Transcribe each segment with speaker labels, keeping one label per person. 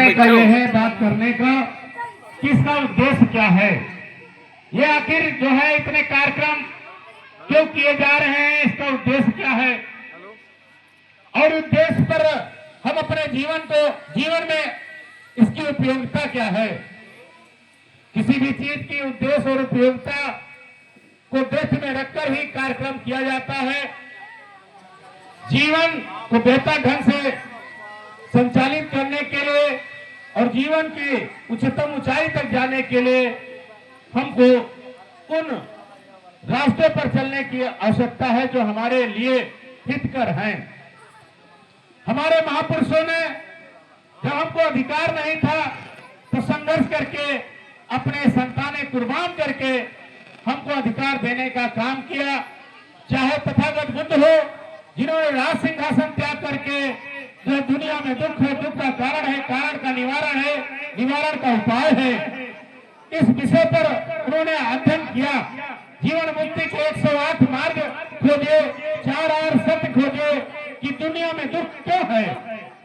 Speaker 1: करने का यह है, बात करने का कि इसका उद्देश्य क्या है, ये आखिर जो है इतने कार्यक्रम क्यों किए जा रहे हैं, इसका उद्देश्य क्या है और उद्देश्य पर हम अपने जीवन में इसकी उपयोगिता क्या है। किसी भी चीज की उद्देश्य और उपयोगिता को दृष्टि में रखकर ही कार्यक्रम किया जाता है। जीवन को बेहतर ढंग से संचालित करने के लिए और जीवन की उच्चतम ऊंचाई तक जाने के लिए हमको उन रास्तों पर चलने की आवश्यकता है जो हमारे लिए हितकर हैं। हमारे महापुरुषों ने जब हमको अधिकार नहीं था तो संघर्ष करके अपने संतानें कुर्बान करके हमको अधिकार देने का काम किया। चाहे तथागत बुद्ध हो, जिन्होंने राज सिंहासन त्याग करके जो दुनिया में दुख है, दुख का कारण है, कारण का निवारण है, निवारण का उपाय है, इस विषय पर उन्होंने अध्ययन किया। जीवन मुक्ति के 108 मार्ग खोजे, 4 और सत्य खोजे कि दुनिया में दुख क्यों है।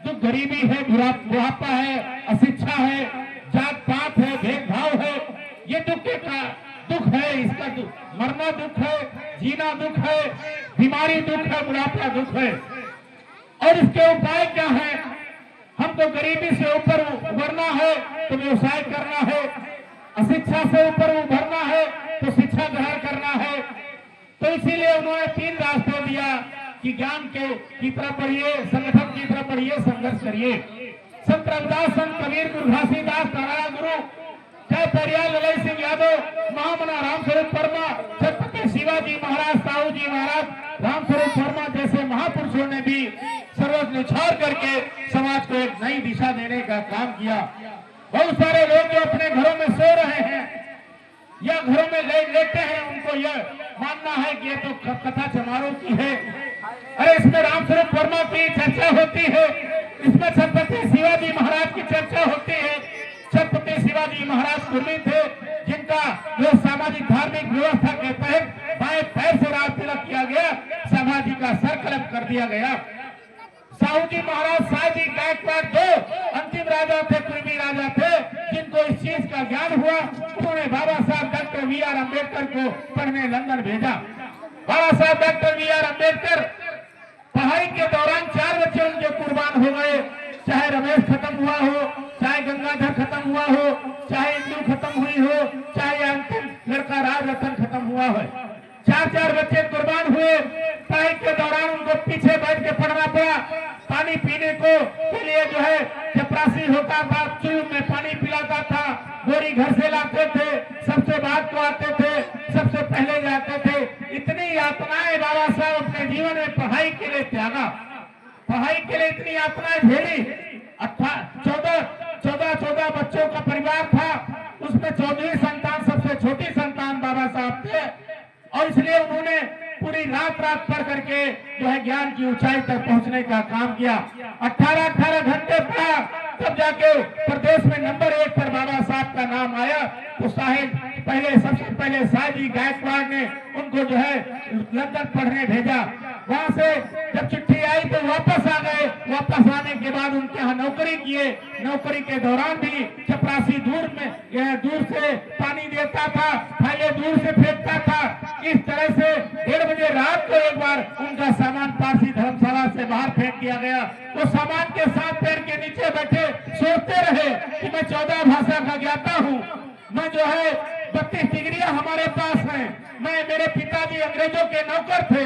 Speaker 1: दुख गरीबी है, बुढ़ापा है, अशिक्षा है, जात पात है, भेदभाव है, ये दुख का दुख है। इसका मरना दुख है, जीना दुख है, बीमारी दुख है, बुढ़ापा दुख है। और इसके उपाय क्या है? हमको गरीबी से ऊपर उभरना है तो व्यवसाय करना है, अशिक्षा से ऊपर उभरना है तो शिक्षा ग्रहण करना है। तो इसीलिए उन्होंने 3 रास्ते दिया कि ज्ञान की तरफ बढ़िए, संगठन की तरफ बढ़िए, संघर्ष करिए। संत रविदास, संत कबीर, गुरु घासीदास, नारायण गुरु, जय परियाल ललई सिंह यादव, महामना रामस्वरूप वर्मा, छत्रपति शिवाजी महाराज, साहू जी महाराज, रामस्वरूप वर्मा जैसे महापुरुषों ने भी सर्वस्व न्यौछावर करके समाज को एक नई दिशा देने का काम किया। बहुत सारे लोग जो अपने घरों में सो रहे हैं या घरों में लेटे हैं, उनको यह मानना है कि ये तो कथा समारोह की है। अरे इसमें रामस्वरूप वर्मा की चर्चा होती है, इसमें छत्रपति शिवाजी महाराज की चर्चा होती है। छत्रपति शिवाजी महाराज कुर्मी थे, जिनका जो सामाजिक धार्मिक व्यवस्था के तहत बाएं पैर से राज तिलक किया गया, समाधि का सर कलप कर दिया गया। साहू जी महाराज, शाहजी गायकवाड़ 2 अंतिम राजा थे, कुर्मी राजा थे, जिनको इस चीज का ज्ञान हुआ। उन्होंने बाबा साहब डॉक्टर बी.आर. अम्बेडकर को पढ़ने लंदन भेजा। बाबा साहब डॉक्टर बी.आर. अम्बेडकर पढ़ाई के दौरान 4 बच्चे उनके कुर्बान हो गए। चाहे रमेश खत्म हुआ हो, चाहे गंगाधर खत्म हुआ हो, चाहे इंदू खत्म हुई हो, चाहे अंतिम लड़का राज रतन खत्म हुआ हो, 4 बच्चे कुर्बान हुए। पढ़ाई के दौरान उनको पीछे बैठ के पढ़ना पड़ा। पानी पीने को के लिए जो है चपरासी होता था, चूल्हे में पानी पिलाता था, बोरी घर से लाते थे, सबसे बाद को आते थे, सबसे पहले जाते थे। इतनी यातनाएं बाबा साहब अपने जीवन में पढ़ाई के लिए त्यागा, पढ़ाई के लिए इतनी यातनाएं झेली। 14 बच्चों का परिवार था, उसमें 14वीं संतान, सबसे छोटी संतान बाबा साहब थे। और इसलिए उन्होंने पूरी रात पढ़ करके जो है ज्ञान की ऊंचाई तक पहुंचने का काम किया। 18 घंटे पढ़ा, तब जाके प्रदेश में नंबर 1 पर बाबा साहब का नाम आया। तो सबसे पहले शाहजी गायकवाड़ ने उनको जो है लंदन पढ़ने भेजा। वहां से जब चिट्ठी आई तो वापस आ गए। वापस आने के बाद उनके यहाँ नौकरी किए। नौकरी के दौरान भी चपरासी दूर से पानी देता था, थैले दूर से फेंकता था। इस तरह से 1:30 बजे रात को एक बार उनका सामान पारसी धर्मशाला से बाहर फेंक दिया गया। वो सामान के साथ पैर के नीचे बैठे सोचते रहे कि मैं 14 भाषा का ज्ञाता हूँ, मैं जो है 32 डिग्रियां हमारे पास हैं, मेरे पिताजी अंग्रेजों के नौकर थे,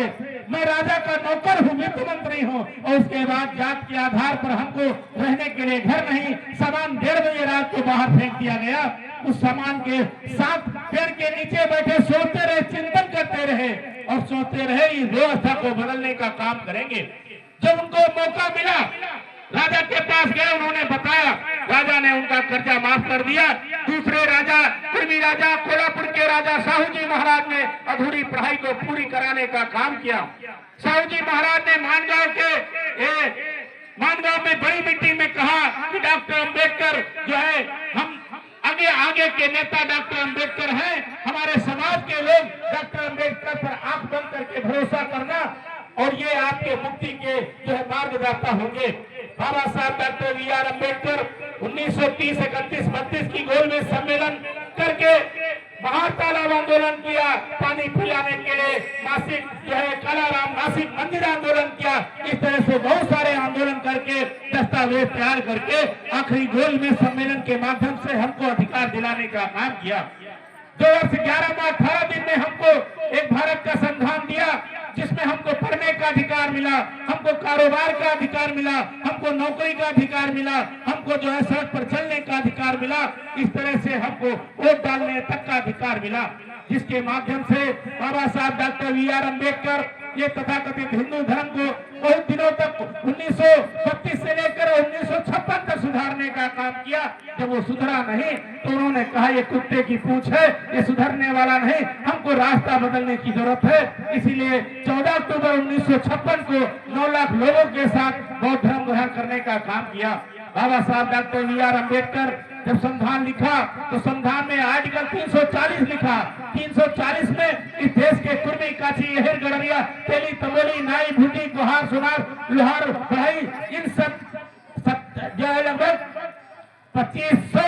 Speaker 1: मैं राजा का नौकर हूँ, वित्त मंत्री हूँ। और उसके बाद जात के आधार पर हमको रहने के लिए घर नहीं, सामान 1:30 बजे रात को बाहर फेंक दिया गया। उस सामान के साथ पेड़ के नीचे बैठे सोचते रहे, चिंतन करते रहे और सोचते रहे इस व्यवस्था को बदलने का काम करेंगे। जब उनको मौका मिला, राजा के पास गए, उन्होंने बताया, राजा ने उनका कर्जा माफ कर दिया। दूसरे राजा, कुर्मी राजा, कोल्हापुर के राजा साहू जी महाराज ने अधूरी पढ़ाई को पूरी कराने का काम किया। साहू जी महाराज ने मानगांव में बड़ी मिट्टी में कहा कि डॉक्टर अम्बेडकर जो है, हम आगे के नेता डॉक्टर अम्बेडकर हैं, हमारे समाज के लोग डॉक्टर अम्बेडकर पर आंख बंद करके भरोसा करना और ये आपके मुक्ति के जो है मार्गदर्ता होंगे। बाबा साहब डॉक्टर बी.आर. अम्बेडकर 1930, 31, 32 की गोल में सम्मेलन करके बाहर तालाब आंदोलन किया, पानी पिलाने के लिए मासिक जो है कालाराम मासिक मंदिर आंदोलन किया। इस तरह से बहुत सारे आंदोलन करके दस्तावेज तैयार करके आखिरी गोल में सम्मेलन के माध्यम से हमको अधिकार दिलाने का काम किया। 2 वर्ष 11 माह 18 दिन में हमको एक भारत का संविधान दिया, जिसमें हमको पढ़ने का अधिकार मिला, हमको कारोबार का अधिकार मिला, हमको नौकरी का अधिकार मिला, हमको जो है सड़क पर चलने का अधिकार मिला। इस तरह से हमको वोट डालने तक का अधिकार मिला, जिसके माध्यम से बाबा साहब डॉक्टर B.R. अम्बेडकर ये तथाकथित हिंदू धर्म को बहुत दिनों तक 1932 से लेकर 1956 तक सुधारने का काम किया। जब वो सुधरा नहीं तो उन्होंने कहा ये कुत्ते की पूंछ है, ये सुधरने वाला नहीं, हमको रास्ता बदलने की जरूरत है। इसीलिए 14 अक्टूबर 1956 को 9 लाख लोगों के साथ बौद्ध धर्म ग्रहण करने का काम किया। बाबा साहब डॉक्टर B.R. अम्बेडकर जब संविधान लिखा तो संविधान में आर्टिकल 340 लिखा। 340 में इस देश के कुर्मी, काछी, अहिर, गडरिया, तेली, तमोली, नाई, भूटी, गुहार, सुनार, लोहार, बढ़ई, इन सब जो है लगभग 2500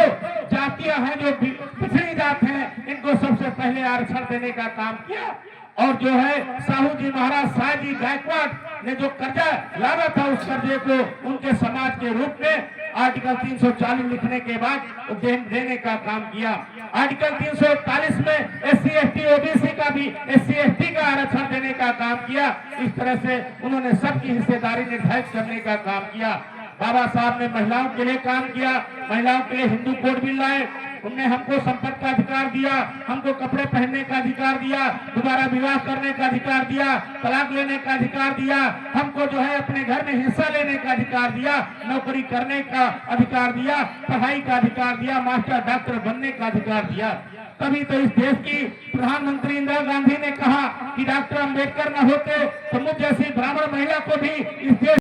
Speaker 1: जातियां हैं जो पिछड़ी जात हैं, इनको सबसे पहले आरक्षण देने का काम किया। और जो है साहू जी महाराज शाह जी गायकवाड़ ने जो कर्जा लादा था, उस कर्जे को उनके समाज के रूप में आर्टिकल 340 लिखने के बाद देने का काम किया। आर्टिकल 341 में SC, ST, OBC का भी SC, ST का आरक्षण देने का काम किया। इस तरह से उन्होंने सबकी हिस्सेदारी निर्धारित करने का काम किया। बाबा साहब ने महिलाओं के लिए काम किया, महिलाओं के लिए हिंदू कोड बिल लाए, उनने हमको संपर्क का अधिकार दिया, हमको कपड़े पहनने का अधिकार दिया, दोबारा विवाह करने का अधिकार दिया, तलाक लेने का अधिकार दिया, हमको जो है अपने घर में हिस्सा लेने का अधिकार दिया, नौकरी करने का अधिकार दिया, पढ़ाई का अधिकार दिया, मास्टर डॉक्टर बनने का अधिकार दिया। तभी तो इस देश की प्रधानमंत्री इंदिरा गांधी ने कहा कि डॉक्टर अम्बेडकर न होते तो मुझ जैसी ब्राह्मण महिला को भी इस देश